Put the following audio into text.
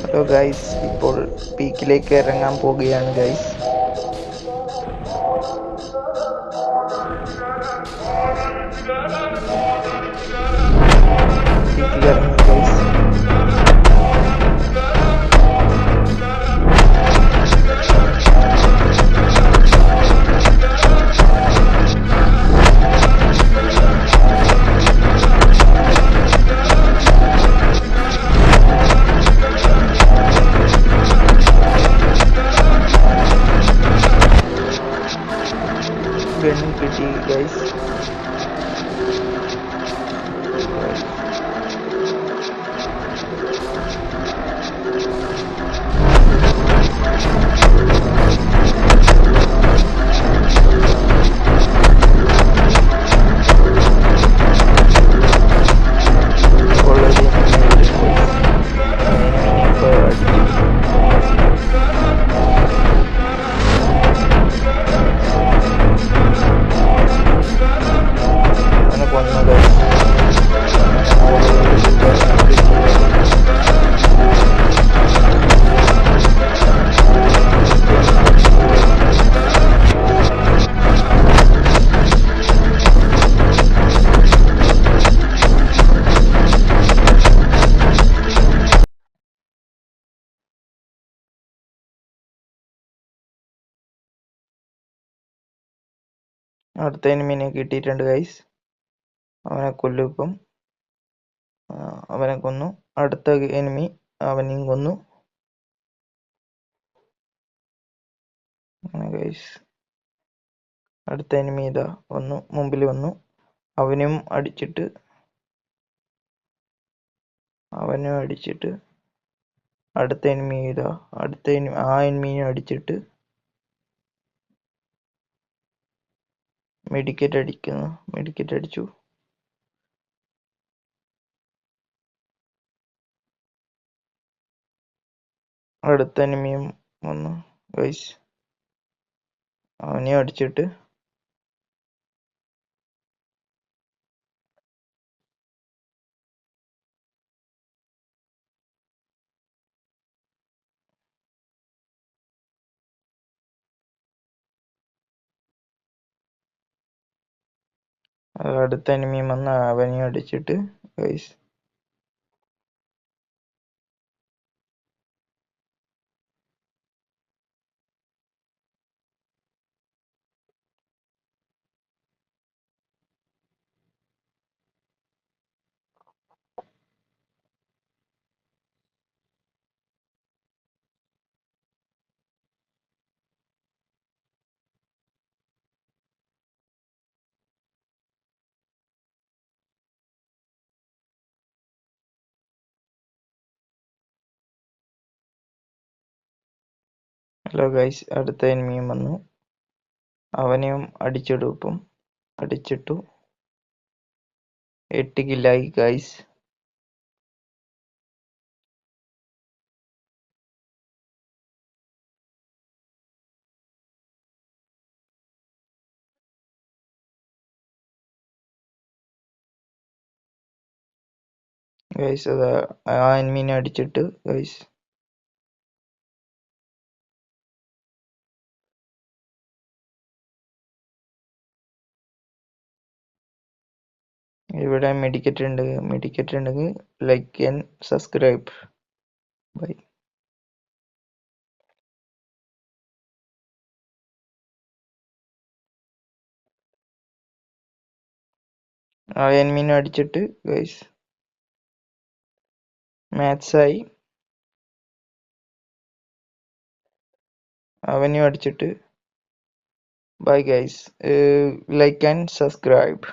Hello guys, ഇപ്പോൾ പീക്കിലേക്ക് ഇറങ്ങാൻ പോകുകയാണ് ഗൈസ്. പീക്കിൽ ഇറങ്ങി ഗൈസ്. ഗണ്ണും കിട്ടി ഗൈസ്. അടുത്ത എനിമീനെ കിട്ടിയിട്ടുണ്ട് ഗൈസ്. അവനെ കൊല്ലും ഇപ്പം. അവനെ കൊന്നു. അടുത്ത എനിമി അവനെയും കൊന്നു ഗൈസ്. അടുത്ത എനിമി ഇതാ വന്നു, മുമ്പിൽ വന്നു. അവനും അടിച്ചിട്ട് അടുത്ത എനിമി ഇതാ, ആ എനിമീനെ അടിച്ചിട്ട് മെഡിക്കറ്റ് അടിച്ചു. അടുത്ത എനിമിയും വന്നു ഗൈസ്. അവനെയും അടിച്ചിട്ട് അടുത്ത എനിമിയും വന്ന് അവനെയും അടിച്ചിട്ട് ഗൈസ്. ഹലോ ഗൈസ്, അടുത്ത എനിമിയും വന്നു. അവനെയും അടിച്ചിട്ടു. 8 കില്ലായി ഗൈസ്. ഗൈസ് അതാ ആ എനിമീനെ അടിച്ചിട്ട് ഗൈസ്. ഇവിടെ മെഡിക്കറ്റ് ഉണ്ടെങ്കിൽ ലൈക്ക് ആൻഡ് സബ്സ്ക്രൈബ്. ബൈ. ആ എനിമീനെ അടിച്ചിട്ട് ഗൈസ് മാത്സായി. അവനെയും അടിച്ചിട്ട് bye guys. Like and subscribe.